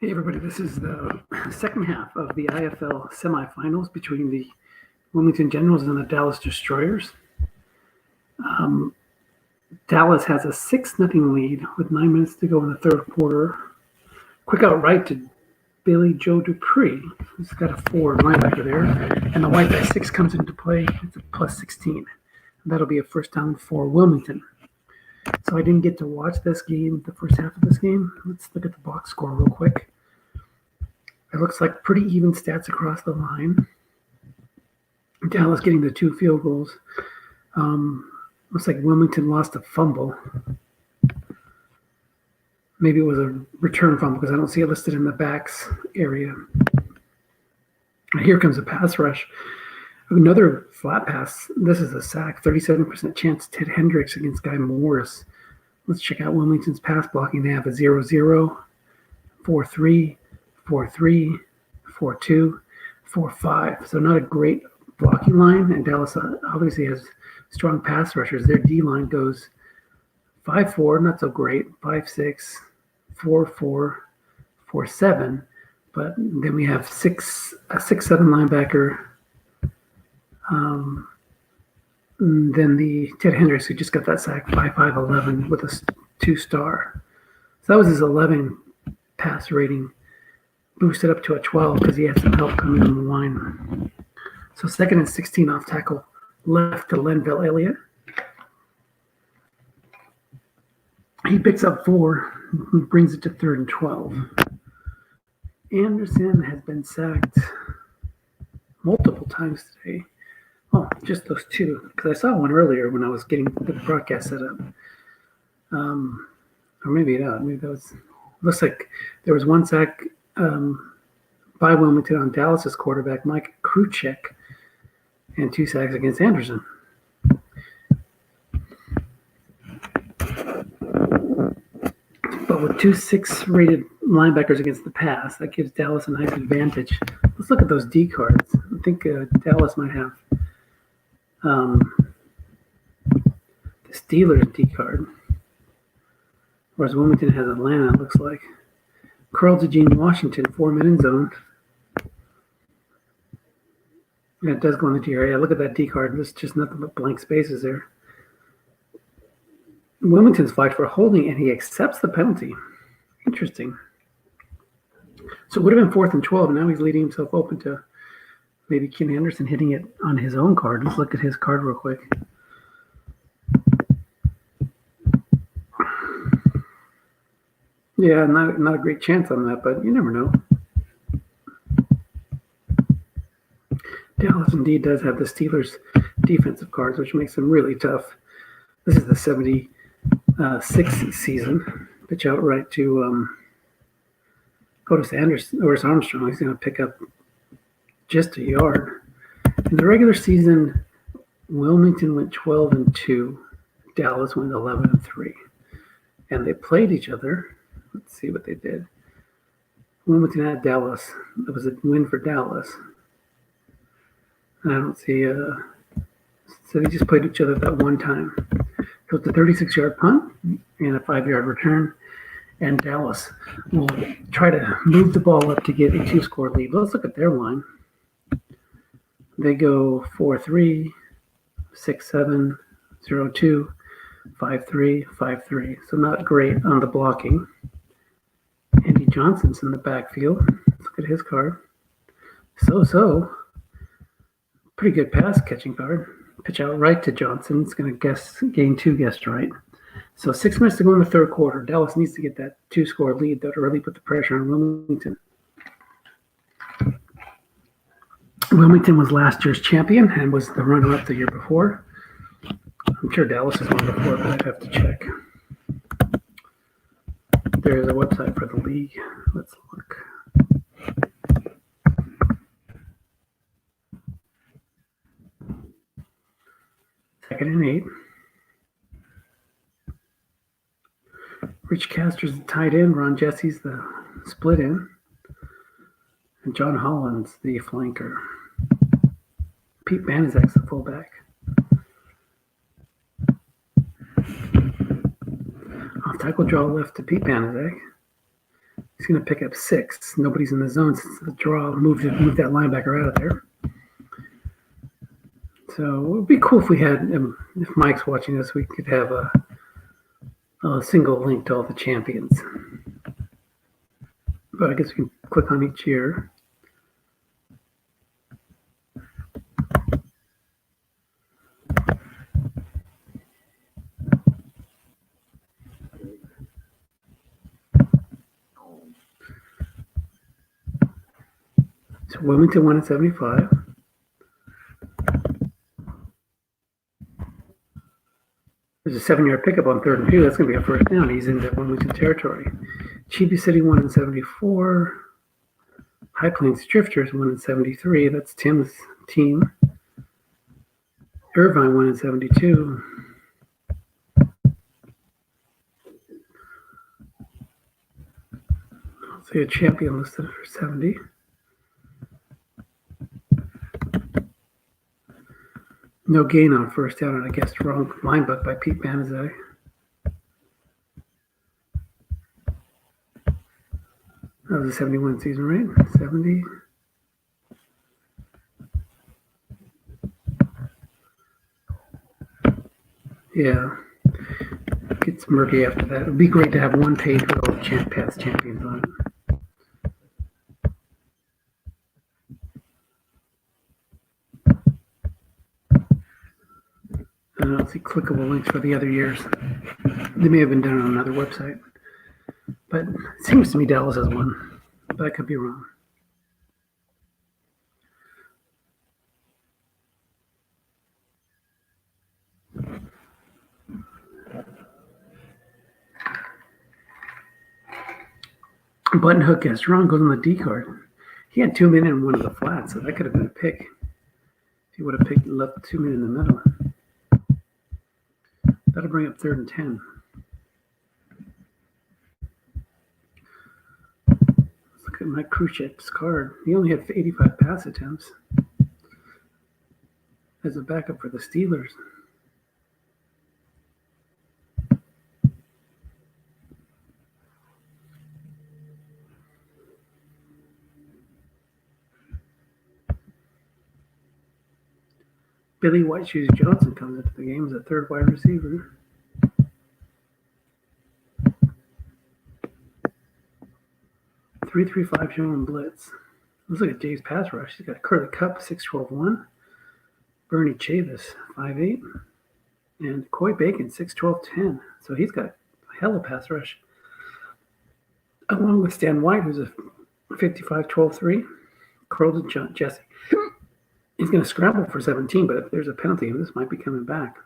Hey everybody, this is the second half of the IFL semifinals between the Wilmington Generals and the Dallas Destroyers. Dallas has a 6-0 lead with 9 minutes to go in the third quarter. Quick out right to Billy Joe Dupree, who's got a forward linebacker there. And the white guy 6 comes into play. It's a plus 16. And that'll be a first down for Wilmington. So I didn't get to watch this game, the first half of this game. Let's look at the box score real quick. It looks like pretty even stats across the line. Dallas getting the 2 field goals. Looks like Wilmington lost a fumble. Maybe it was a return fumble because I don't see it listed in the backs area. Here comes a pass rush. Another flat pass. This is a sack. 37% chance. Ted Hendricks against Guy Morris. Let's check out Wilmington's pass blocking. They have a 0-0, 4-3, 4-3, 4-2, 4-5. So not a great blocking line. And Dallas obviously has strong pass rushers. Their D line goes 5-4, not so great. 5-6, 4-4, 4-7. But then we have a 6-7 linebacker. Then the Ted Hendricks, who just got that sack, 5'5", 11 with a 2-star. So that was his 11 pass rating, boosted up to a 12 because he had some help coming on the line. So 2nd and 16 off tackle left to Lenville Elliott. He picks up 4, brings it to 3rd and 12. Anderson has been sacked multiple times today. Oh, just those 2, because I saw one earlier when I was getting the broadcast set up. Or maybe that was, looks like there was 1 sack by Wilmington on Dallas's quarterback, Mike Kruchek, and 2 sacks against Anderson. But with 2 6-rated linebackers against the pass, that gives Dallas a nice advantage. Let's look at those D cards. I think Dallas might have the Steelers D card, whereas Wilmington has Atlanta, it looks like. Curl to Gene Washington, 4-minute zone. Yeah, it does go in the D area. Look at that D card. There's just nothing but blank spaces there. Wilmington's flagged for holding, and he accepts the penalty. Interesting. So it would have been 4th and 12. Now he's leading himself open to maybe Ken Anderson hitting it on his own card. Let's look at his card real quick. Yeah, not a great chance on that, but you never know. Dallas indeed does have the Steelers defensive cards, which makes them really tough. This is the 76th season. Pitch out right to Otis Armstrong. He's going to pick up just a yard. In the regular season, Wilmington went 12-2. Dallas went 11-3. And they played each other. Let's see what they did. Wilmington had Dallas. It was a win for Dallas. I don't see so they just played each other that one time. It was a 36-yard punt and a 5-yard return. And Dallas will try to move the ball up to get a 2-score lead. Let's look at their line. They go 4-3, 6-7, 0-2, 5-3, 5-3. So not great on the blocking. Andy Johnson's in the backfield. Let's look at his card. So. Pretty good pass catching card. Pitch out right to Johnson. It's going to gain 2 guessed right. So 6 minutes to go in the third quarter. Dallas needs to get that 2-score lead, though, to really put the pressure on Wilmington. Wilmington was last year's champion and was the runner-up the year before. I'm sure Dallas has won before, but I'd have to check. There's a website for the league. Let's look. 2nd and 8. Rich Caster's the tight end. Ron Jesse's the split end. And John Holland's the flanker. Pete Banaszak's the fullback. Off tackle draw left to Pete Banaszak. He's going to pick up 6. Nobody's in the zone since the draw moved that linebacker out of there. So it would be cool if we had, if Mike's watching this, we could have a single link to all the champions. But I guess we can click on each year. So Wilmington won in 75. There's a 7-yard pickup on 3rd and 2. That's going to be a first down. He's into Wilmington territory. Chibi City won in 74. High Plains Drifters won in 73. That's Tim's team. Irvine won in 72. I'll see a champion listed for 70. No gain on first down, and I guess wrong line book by Pete Banizak. That was a 71 season, right? 70. Yeah. It gets murky after that. It would be great to have one page with all the past champions on it. And I'll see clickable links for the other years. They may have been done on another website. But it seems to me Dallas has one. But I could be wrong. Button hook as wrong goes on the D card. He had 2 men in one of the flats, so that could have been a pick. If he would have picked left 2 men in the middle. That'll bring up 3rd and 10. Let's look at Mike Kruchek's card. He only had 85 pass attempts as a backup for the Steelers. Billy White Shoes Johnson comes into the game as a 3rd wide receiver. .335 showing blitz. Let's look at Dave's pass rush. He's got Curly Cup 6'12", Bernie Chavis 5'8", and Coy Bacon 6'12", So he's got a hell of a pass rush. Along with Stan White, who's a 55'12", Carlton Jesse. He's going to scramble for 17, but if there's a penalty, this might be coming back.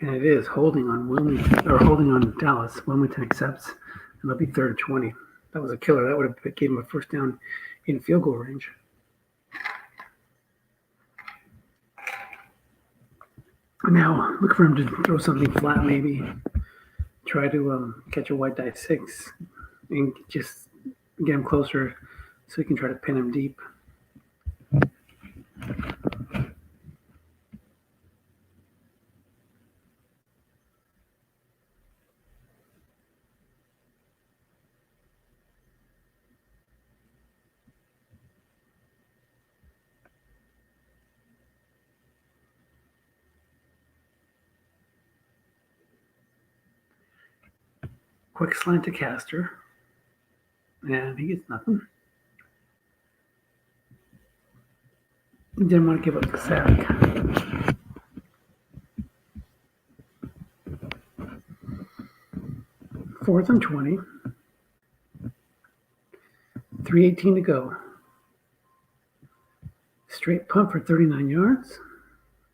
And it is holding on Wilmington, or holding on Dallas. Wilmington accepts, and it'll be 3rd and 20. That was a killer. That would have gave him a first down in field goal range. Now, look for him to throw something flat, maybe. Try to catch a white die 6 and just get him closer so he can try to pin him deep. Quick slant to Caster. And he gets nothing. He didn't want to give up the sack. Fourth and 20. 3:18 to go. Straight punt for 39 yards.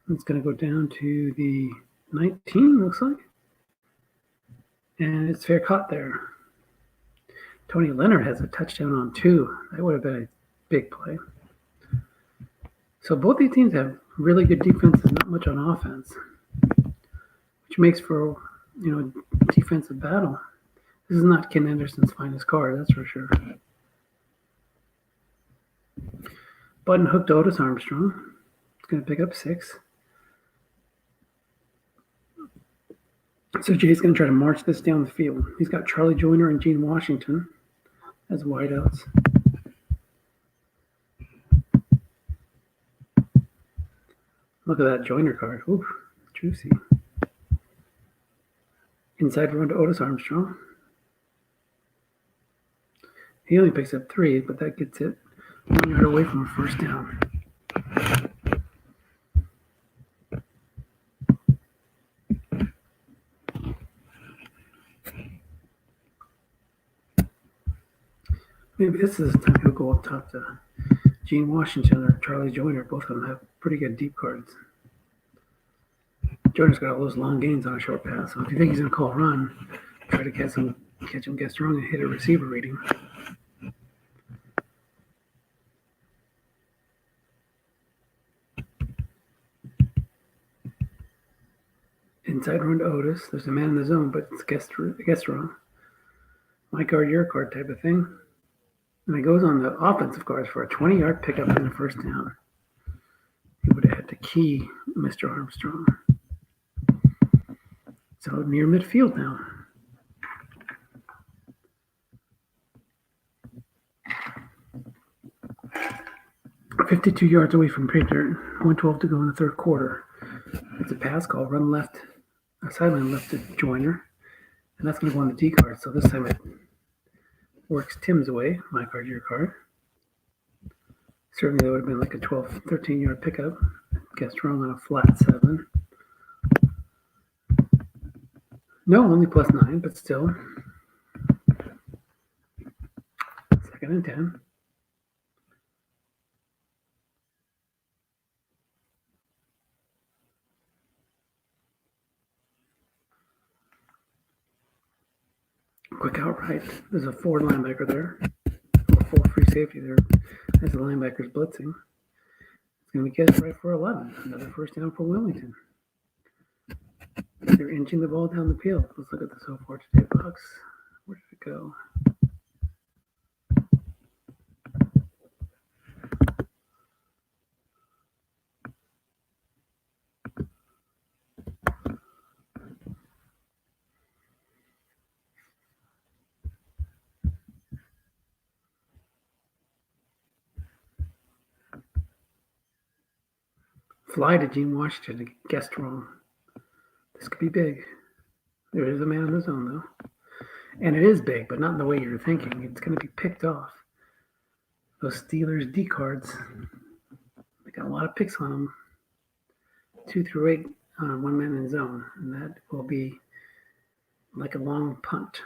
It's going to go down to the 19, looks like. And it's fair caught there. Tony Leonard has a touchdown on 2. That would have been a big play. So both these teams have really good defenses, not much on offense, which makes for, defensive battle. This is not Ken Anderson's finest card, that's for sure. Button hooked Otis Armstrong. It's going to pick up 6. So Jay's going to try to march this down the field. He's got Charlie Joyner and Gene Washington as wideouts. Look at that Joyner card. Ooh, juicy. Inside run to Otis Armstrong. He only picks up 3, but that gets it 1 yard away from a first down. Maybe this is the time he'll go up top to Gene Washington or Charlie Joyner. Both of them have pretty good deep cards. Joyner's got all those long gains on a short pass, so if you think he's going to call a run, try to catch him guessed wrong and hit a receiver reading. Inside run to Otis. There's a man in the zone, but it's guessed wrong. My card, your card type of thing. And it goes on the offensive cards for a 20-yard pickup in the first down. He would have had to key Mr. Armstrong. So near midfield now. $52 yards away from pay dirt. 1:12 to go in the third quarter. It's a pass call. Run left, sideline left to Joyner. And that's going to go on the D card. So this time it works Tim's way. My card, your card. Certainly that would have been like a 12, 13-yard pickup. Guessed wrong on a flat 7. No, only +9, but still. 2nd and 10. Quick out right. There's a 4 linebacker there. Or 4 free safety there as the linebacker's blitzing. It's going to be catch right for 11. Another first down for Wilmington. They're inching the ball down the field. Let's look at the so far today box. Where did it go? Fly to Gene Washington. Guessed wrong. This could be big. There is a man in the zone, though. And it is big, but not in the way you're thinking. It's going to be picked off. Those Steelers D cards, they got a lot of picks on them. 2 through 8 on 1 man in zone. And that will be like a long punt.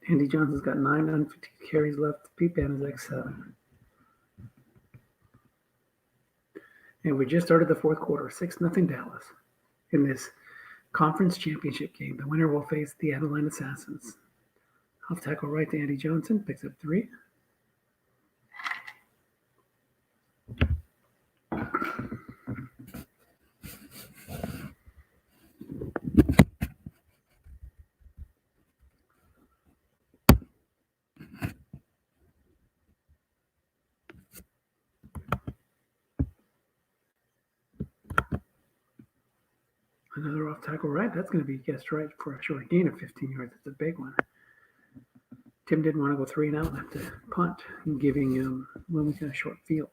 Andy Johnson's got 950 carries left. Pete Bannon is X7. And we just started the fourth quarter, 6-0 Dallas. In this conference championship game, the winner will face the Adeline Assassins. Off tackle right to Andy Johnson, picks up 3. Another off tackle right. That's going to be guessed right for a short gain of 15 yards. It's a big one. Tim didn't want to go 3 and out and have to punt, giving Wilmington a short field.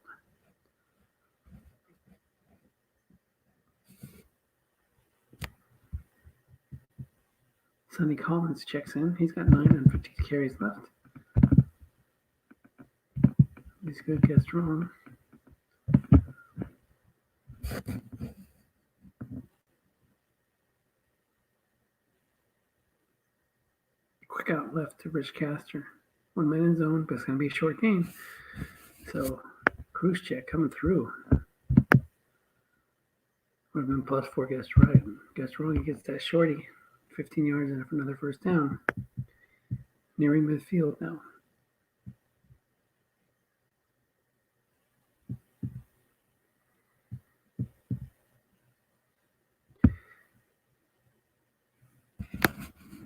Sonny Collins checks in. He's got 950 carries left. He's good, guessed wrong. Quick out left to Rich Castor. 1 man in zone, but it's going to be a short gain. So, cruise check coming through. Would have been +4 guessed right. Guessed wrong, he gets that shorty. 15 yards and another first down. Nearing midfield now.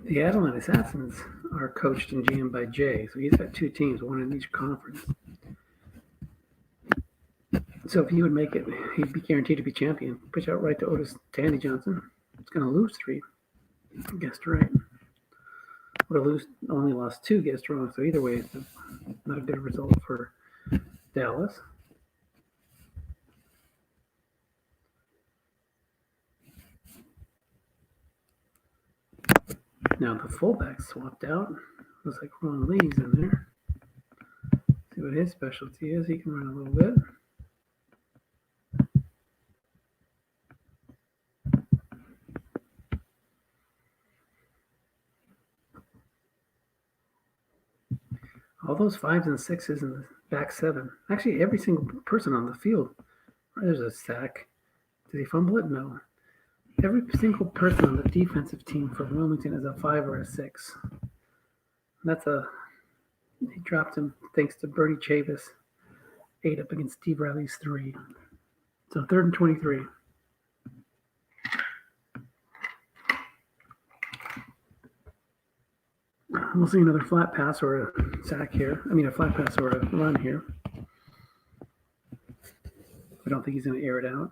The Adeline Assassins are coached and GM'd by Jay, so he's got 2 teams, one in each conference. So if he would make it, he'd be guaranteed to be champion. Pitch out right to Andy Johnson. It's going to lose 3. Guessed right. Would have only lost 2, guessed wrong. So either way, it's not a good result for Dallas. Now the fullback swapped out. Looks like Ron Lee's in there. See what his specialty is. He can run a little bit. All those 5s and 6s in the back 7. Actually, every single person on the field. There's a sack. Did he fumble it? No. Every single person on the defensive team for Wilmington is a 5 or a 6. He dropped him thanks to Bernie Chavis. 8 up against Steve Riley's 3. So 3rd and 23. We'll see another flat pass or a sack here. A flat pass or a run here. I don't think he's going to air it out.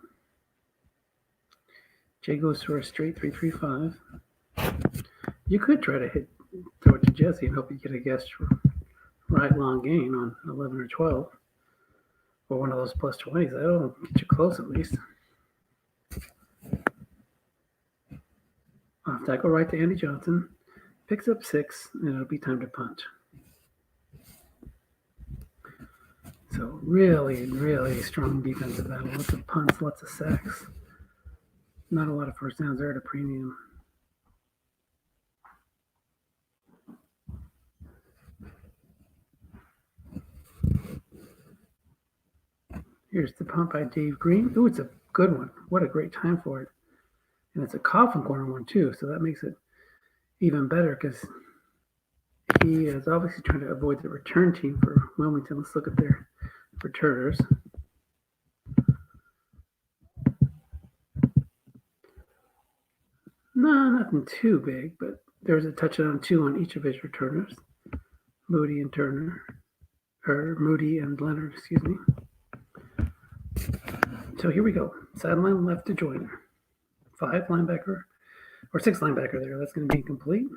Jay goes for a straight 3-3-5. You could try to throw it to Jesse and hope you get a guess right long gain on 11 or 12. Or one of those plus 20s. That'll get you close at least. Off tackle right to Andy Johnson. Picks up 6, and it'll be time to punt. So really, really strong defensive battle. Lots of punts, lots of sacks. Not a lot of first downs there at a premium. Here's the punt by Dave Green. Ooh, it's a good one. What a great time for it. And it's a coffin corner one, too, so that makes it even better because he is obviously trying to avoid the return team for Wilmington. Let's look at their returners. No, nothing too big, but there's a touchdown 2 on each of his returners. Moody and Leonard, excuse me. So here we go. Sideline left to Joyner. 5 linebacker, or 6 linebacker there. That's going to be incomplete.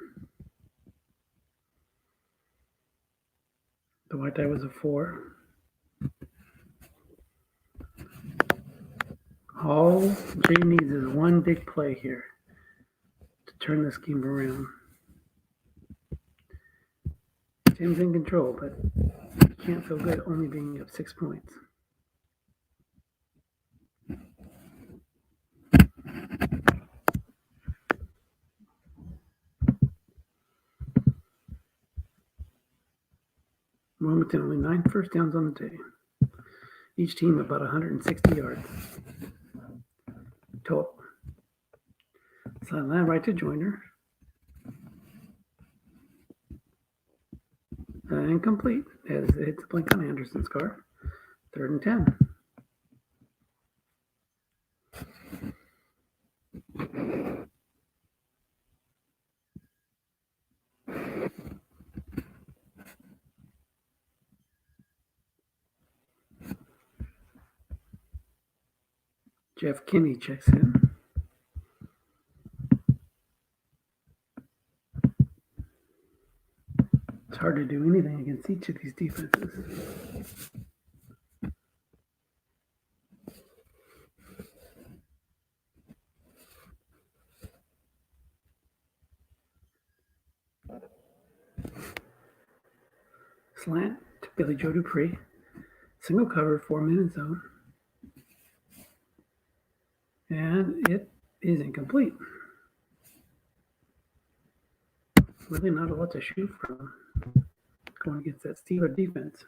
The white die was a 4. All Jay needs is one big play here to turn this game around. Jim's in control, but he can't feel good only being up 6 points. Wilmington only 9 first downs on the day. Each team about 160 yards total. Sideline right to Joyner. Incomplete as it hits the blink on Anderson's car. 3rd and 10. Jeff Kinney checks in. It's hard to do anything against each of these defenses. Slant to Billy Joe Dupree. Single cover, 4-minute zone. And it is incomplete. Really not a lot to shoot from going against that Steeler defense.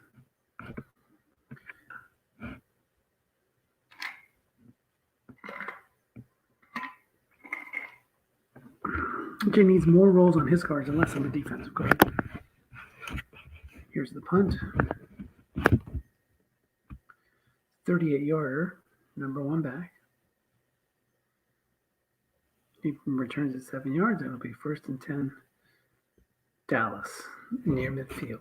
Jay needs more rolls on his cards and less on the defensive card. Here's the punt. 38-yarder, number 1 back. He returns at 7 yards. That'll be 1st and 10 Dallas near midfield.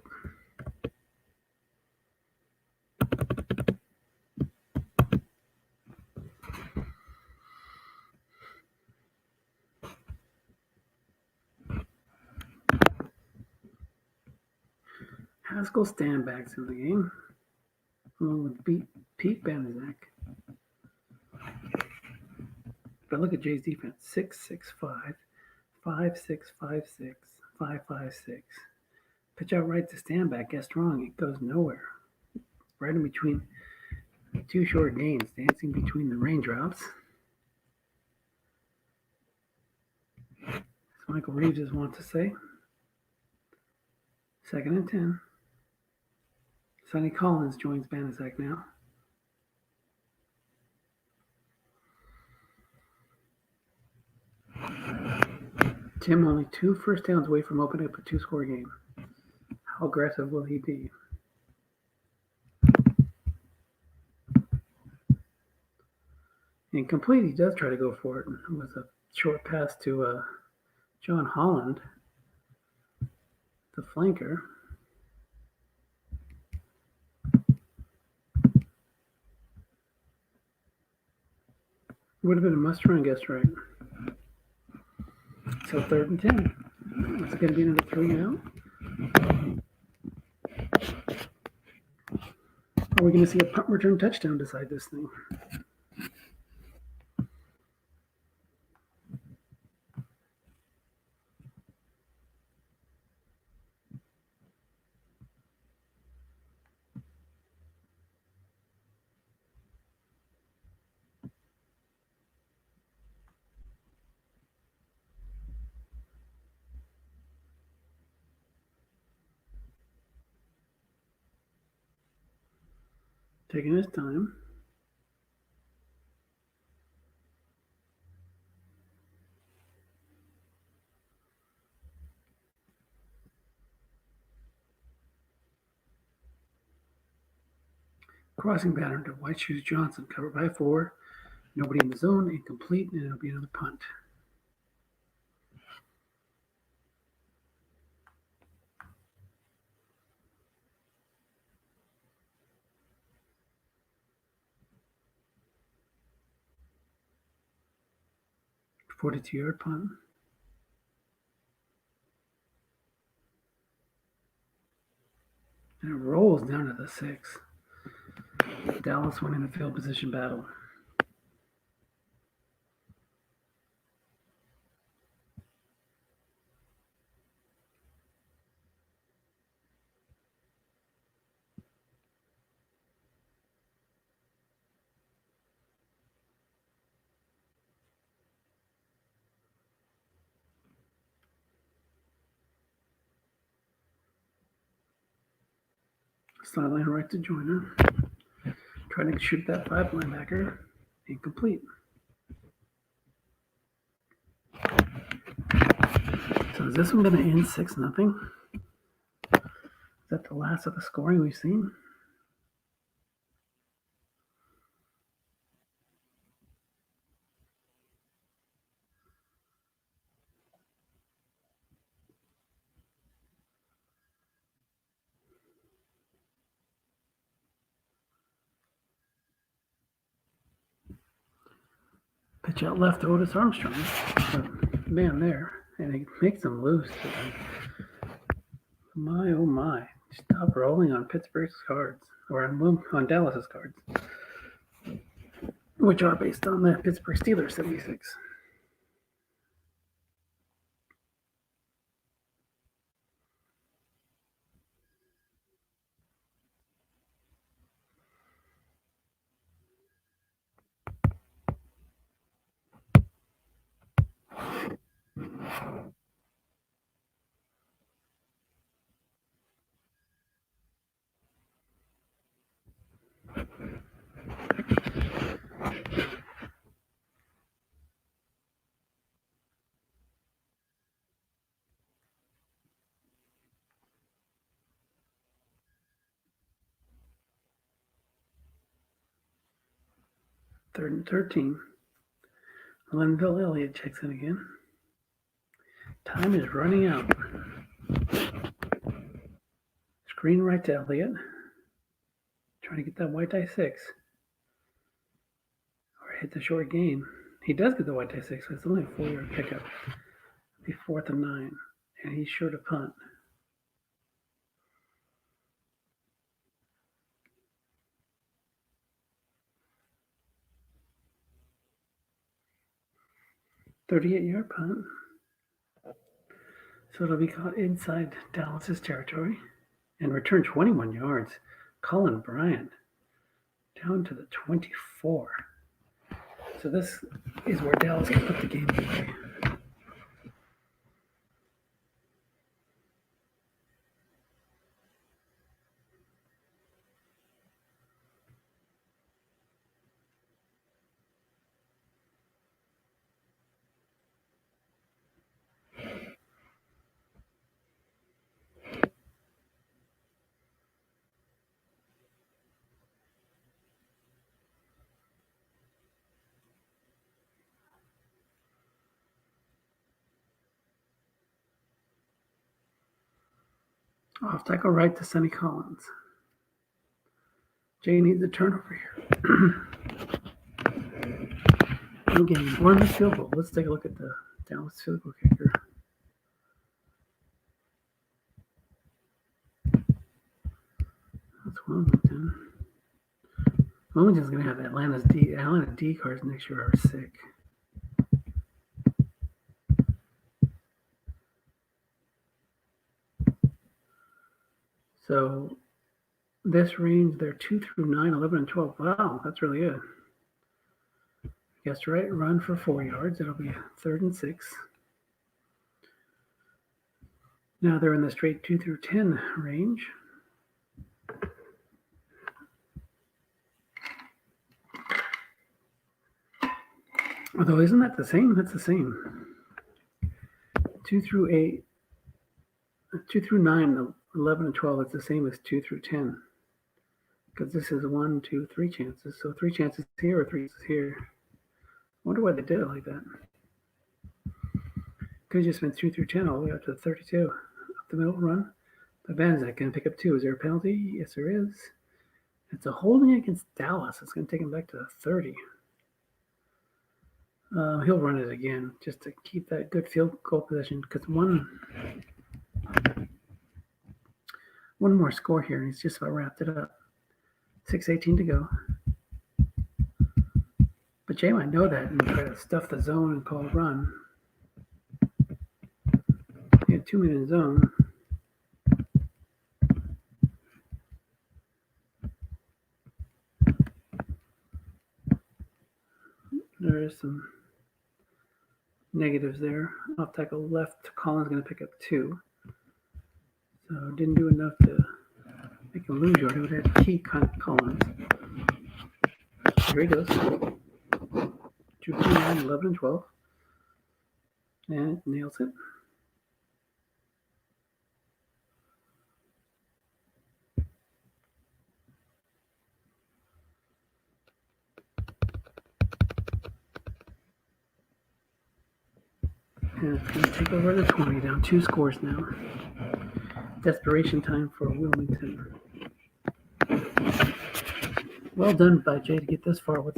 Haskell Standbacks in the game, along with Pete Banaszak. But look at Jay's defense: 6-6-5, 5-6-5-6, 5-5-6. Pitch out right to Standback, get strong. It goes nowhere. Right in between two short gains, dancing between the raindrops. As Michael Reeves wants to say. 2nd and 10. Sonny Collins joins Banaszak now. Tim only 2 first downs away from opening up a 2-score game. How aggressive will he be? Incomplete. He does try to go for it. It was a short pass to John Holland, the flanker. Would have been a must-run guess, right? So 3rd and 10. It's going to be another 3 and out. Are we going to see a punt return touchdown decide this thing? Taking his time. Crossing pattern to White Shoes Johnson, covered by 4. Nobody in the zone, incomplete, and it'll be another punt. A 42-yard punt. And it rolls down to the 6. Dallas winning the field position battle. Sideline right to Joyner. Trying to shoot that 5 linebacker. Incomplete. So is this one going to end 6-0? Is that the last of the scoring we've seen? Pitch out left to Otis Armstrong. Man there. And he makes him loose. My, oh my. Stop rolling on Pittsburgh's cards. Or on Dallas's cards. Which are based on the Pittsburgh Steelers 76. Third and 13. Linville Elliott checks in again. Time is running out. Green right to Elliott. Trying to get that white die 6. Or hit the short gain. He does get the white die 6, but it's only a 4-yard pickup. It'll be 4th and 9. And he's sure to punt. .38-yard punt. So it'll be caught inside Dallas's territory and return 21 yards. Colin Bryant down to the 24. So this is where Dallas can put the game away. Off tackle right to Sonny Collins. Jay needs a turnover here. No game. Bournemouth field goal. Let's take a look at the Dallas field goal kicker. That's Wilmington. Wilmington's going to have Atlanta D cards next year are sick. So this range, they're 2 through 9, 11, and 12. Wow, that's really good. Guessed right. Run for 4 yards. It'll be 3rd and 6. Now they're in the straight 2 through 10 range. Although, isn't that the same? That's the same. 2 through 8, 2 through 9, 11, and 12. It's the same as 2 through 10. Because this is 1, 2, 3 chances. So 3 chances here or 3 chances here. I wonder why they did it like that. Could have just been 2 through 10 all the way up to the 32. Up the middle run. But Van Zek going to pick up 2. Is there a penalty? Yes, there is. It's a holding against Dallas. It's going to take him back to the 30. He'll run it again just to keep that good field goal position because one more score here and he's just about wrapped it up. 6:18 to go. But Jay might know that and try to stuff the zone and call a run. He had 2-minute zone. There is some negatives there. Off tackle left, Collins going to pick up 2. So didn't do enough to make him lose yard. It would have key Collins. Here he goes. 2 through 9, 11, and 12. And nails it. And it's going to take over the 20, down 2 scores now. Desperation time for Wilmington. Well done by Jay to get this far with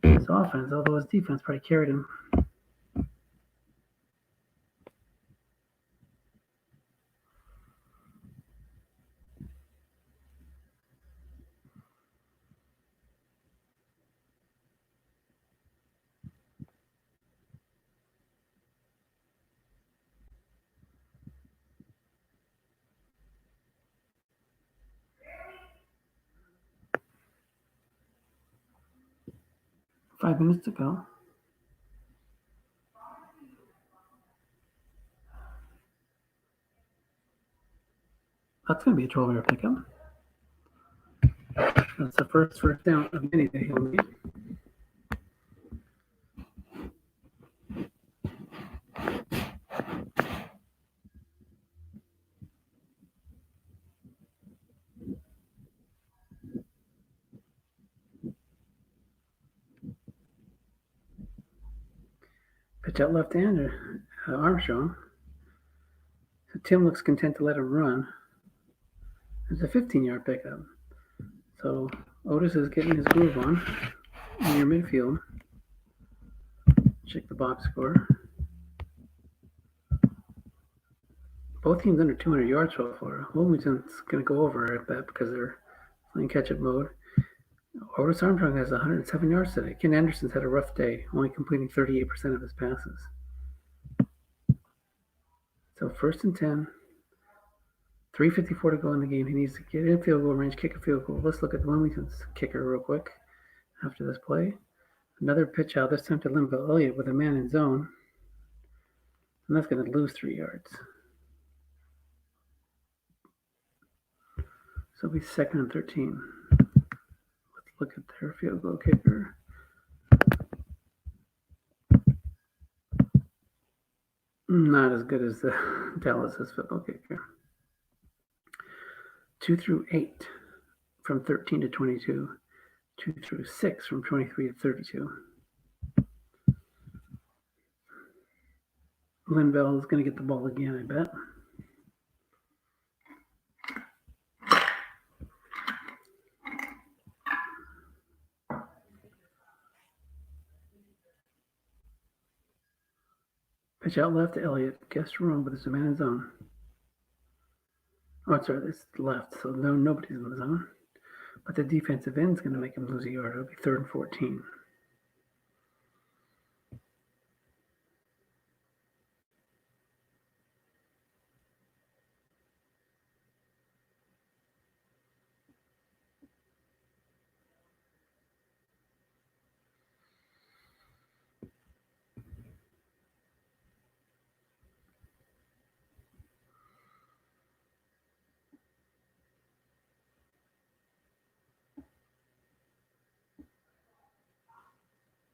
his offense, although his defense probably carried him. Five minutes to go. That's going to be a 12-yard pickup. That's the first down of many that he'll need. Pitch out left-hander, Armstrong. So Tim looks content to let him run. There's a 15-yard pickup. So Otis is getting his groove on near midfield. Check the box score. Both teams under 200 yards so far. Wilmington's going to go over, I bet, because they're playing catch-up mode. Otis Armstrong has 107 yards today. Ken Anderson's had a rough day, only completing 38% of his passes. So 1st and 10. 3:54 to go in the game. He needs to get in field goal range, kick a field goal. Let's look at Wilmington's kicker real quick after this play. Another pitch out, this time to Linville Elliott with a man in zone. And that's going to lose 3 yards. So it'll be 2nd and 13. Let's look at their field goal kicker. Not as good as the Dallas's football kicker. 2 through 8 from 13 to 22. 2 through 6 from 23 to 32. Linville is going to get the ball again, I bet. Pitch out left to Elliott. Guessed wrong, but there's a man in zone. Oh, sorry, it's left, so nobody's in the zone. But the defensive end's going to make him lose a yard. It'll be 3rd and 14.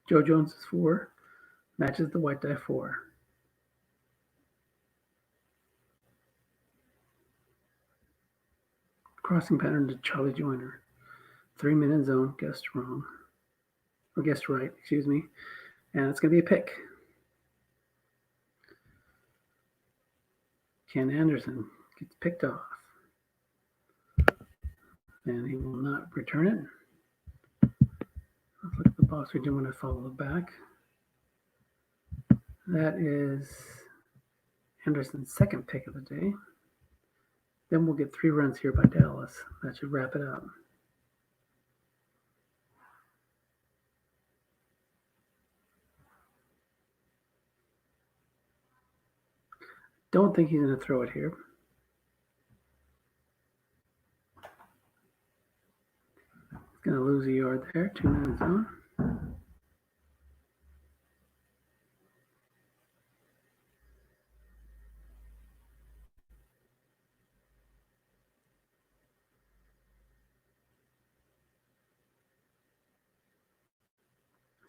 Joe Jones is 4. Matches the white die 4. Crossing pattern to Charlie Joyner. 3-minute zone, guessed wrong. Or guessed right, excuse me. And it's going to be a pick. Ken Anderson gets picked off. And he will not return it. Let's look at the box we're doing to follow it back. That is Anderson's 2nd pick of the day. Then we'll get 3 runs here by Dallas. That should wrap it up. Don't think he's going to throw it here. He's going to lose a yard there. 2-minute zone.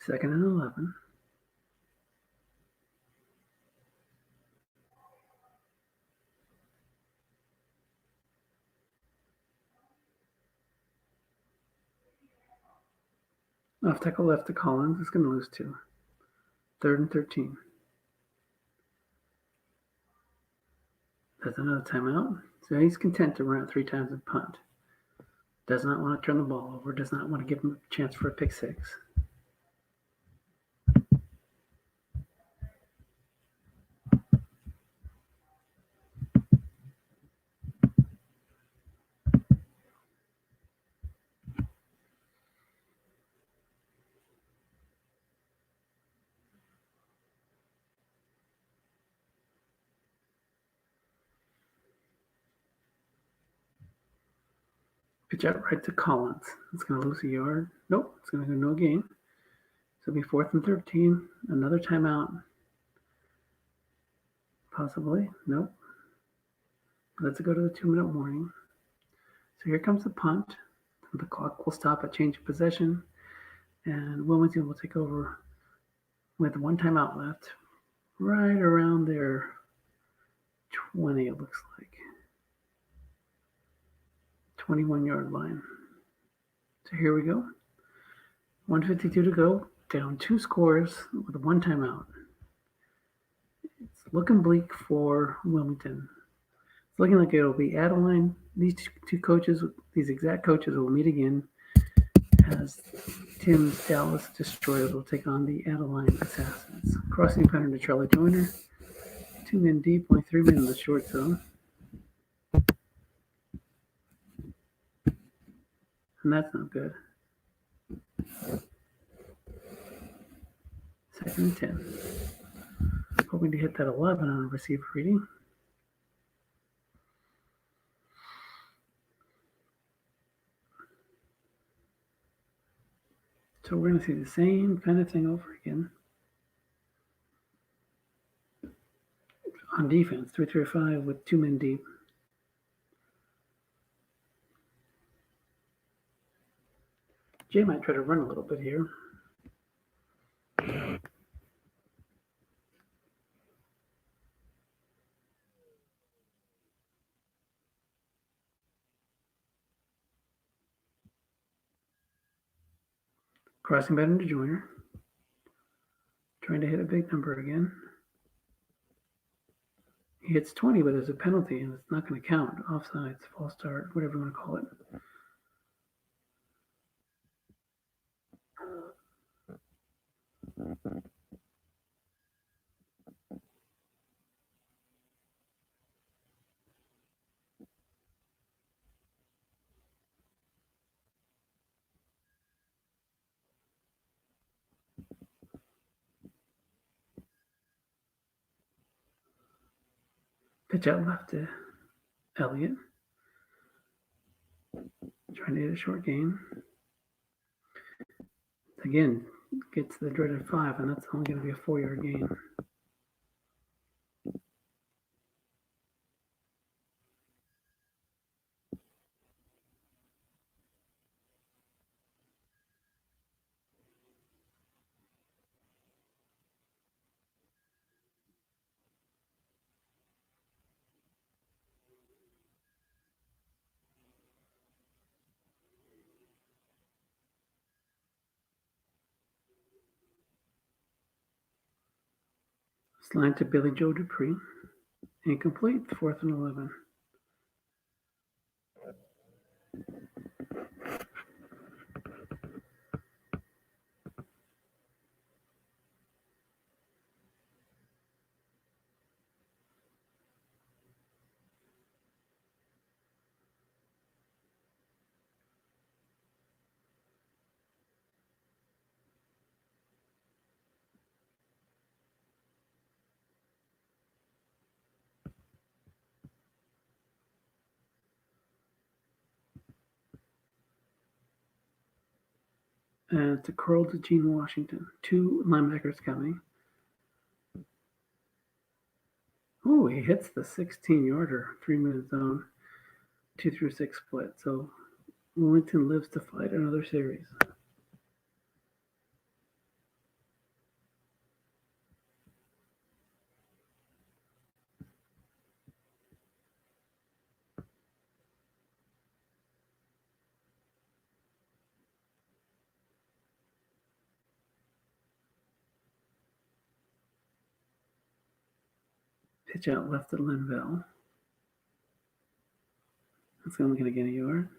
Second and 11. Off tackle left to Collins. It's going to lose 2. 3rd and 13. That's another timeout. So he's content to run it 3 times and punt. Does not want to turn the ball over. Does not want to give him a chance for a pick 6. Pitch out right to Collins. It's going to lose a yard. Nope, it's going to go no gain. So it'll be 4th and 13. Another timeout. Possibly. Nope. Let's go to the 2-minute warning. So here comes the punt. The clock will stop at change of possession. And Wilmington will take over with 1 timeout left. Right around their 20, it looks like. 21-yard line. So here we go. 1:52 to go. Down 2 scores with 1 timeout. It's looking bleak for Wilmington. It's looking like it'll be Adeline. These two coaches, these exact coaches, will meet again as Tim's Dallas Destroyers will take on the Adeline Assassins. Crossing pattern to Charlie Joyner. 2 men deep, only 3 men in the short zone. And that's not good. 2nd and 10. Hoping to hit that 11 on a receiver reading. So we're going to see the same kind of thing over again. On defense, 3-3-5 with 2 men deep. Jay might try to run a little bit here. Crossing back into Joyner. Trying to hit a big number again. He hits 20, but there's a penalty, and it's not going to count. Offsides, false start, whatever you want to call it. Pitch out left to Elliott. Trying to hit a short gain. Again, gets the dreaded 5, and that's only going to be a 4-yard gain. Slant to Billy Joe Dupree. Incomplete, 4th and 11. And it's a curl to Gene Washington. 2 linebackers coming. Oh, he hits the 16-yarder, 3-minute zone, 2-6 split. So Wilmington lives to fight another series. Pitch out left to Linville. That's only going to get a yard.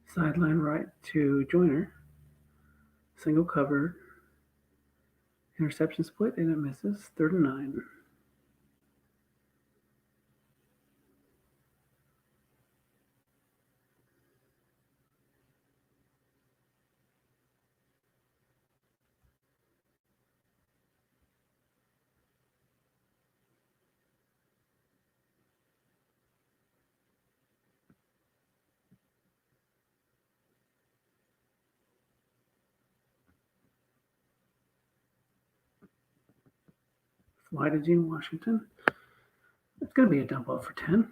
Sideline right to Joyner. Single cover. Interception split, and it misses. 3rd and 9. Fly to Gene Washington. It's going to be a dump off for 10.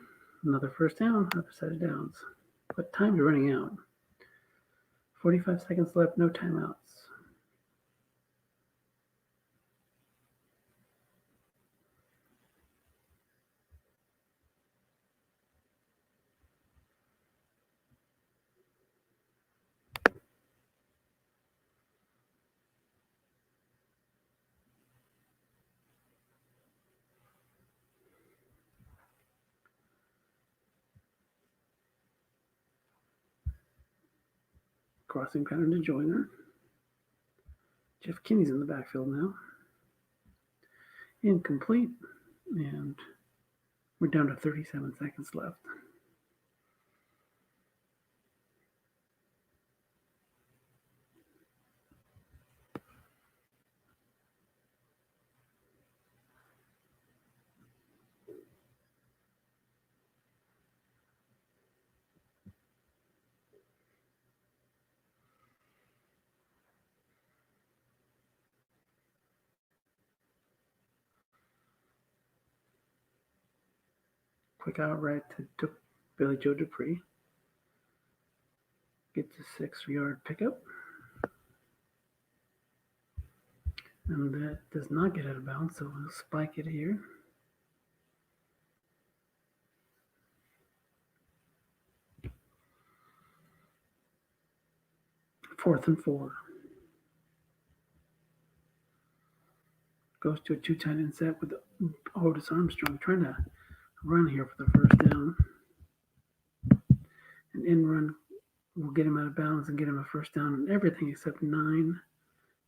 Another first down, other side of downs. But time's running out. 45 seconds left, no timeouts. Crossing pattern to Joyner. Jeff Kinney's in the backfield now. Incomplete. And we're down to 37 seconds left. Quick out right to Billy Joe Dupree. Gets a 6-yard pickup. And that does not get out of bounds, so we'll spike it here. Fourth and 4. Goes to a 2 tight end set with Otis Armstrong trying to run here for the first down. An in run will get him out of bounds and get him a first down on everything except 9.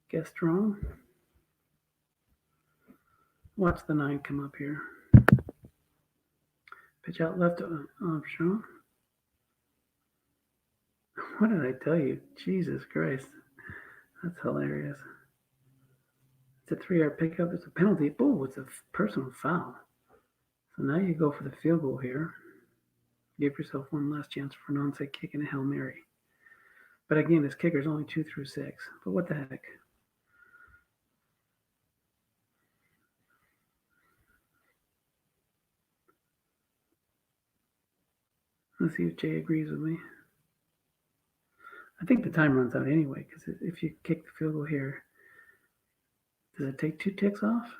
Guessed wrong. Watch the 9 come up here. Pitch out left to Armstrong. What did I tell you? Jesus Christ. That's hilarious. It's a 3-yard pickup. It's a penalty. Oh, it's a personal foul. So now you go for the field goal here. Give yourself one last chance for an onside kick and a Hail Mary. But again, this kicker is only 2 through 6. But what the heck? Let's see if Jay agrees with me. I think the time runs out anyway, because if you kick the field goal here, does it take 2 ticks off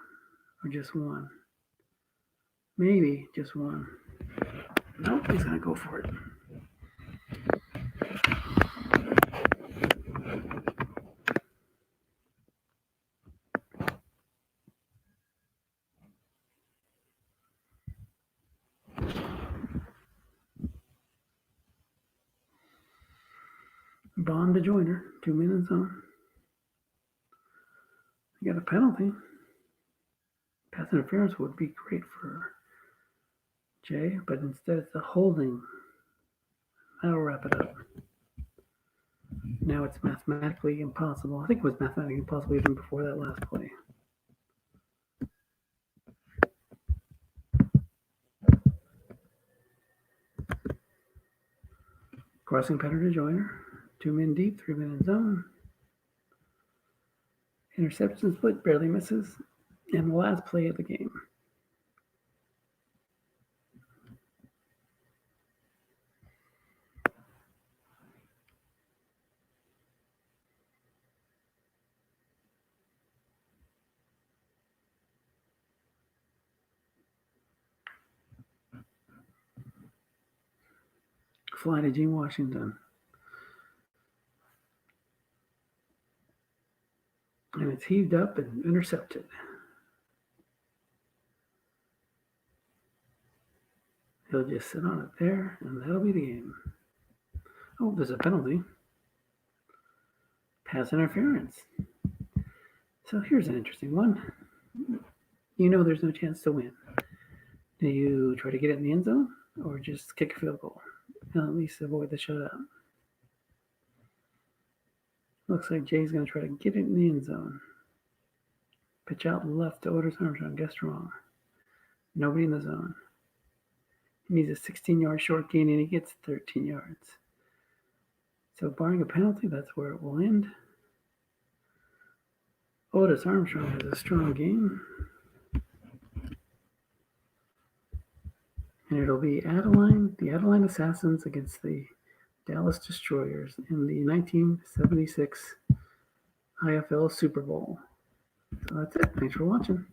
or just 1? Maybe just 1. Nope, he's going to go for it. Bond to Joyner, 2 minutes on. You got a penalty. Pass interference would be great for Jay, but instead it's a holding. That'll wrap it up. Now it's mathematically impossible. I think it was mathematically impossible even before that last play. Crossing pattern to Joyner. 2 men deep, 3 men in zone. Interception split, barely misses. And the last play of the game. Fly to Gene Washington. And it's heaved up and intercepted. He'll just sit on it there, and that'll be the game. Oh, there's a penalty. Pass interference. So here's an interesting one. You know there's no chance to win. Do you try to get it in the end zone or just kick a field goal and at least avoid the shutout? Looks like Jay's going to try to get it in the end zone. Pitch out left to Otis Armstrong. Guessed wrong. Nobody in the zone. He needs a 16-yard short gain, and he gets 13 yards. So barring a penalty, that's where it will end. Otis Armstrong has a strong game. And it'll be the Adeline Assassins against the Dallas Destroyers in the 1976 IFL Super Bowl. So that's it. Thanks for watching.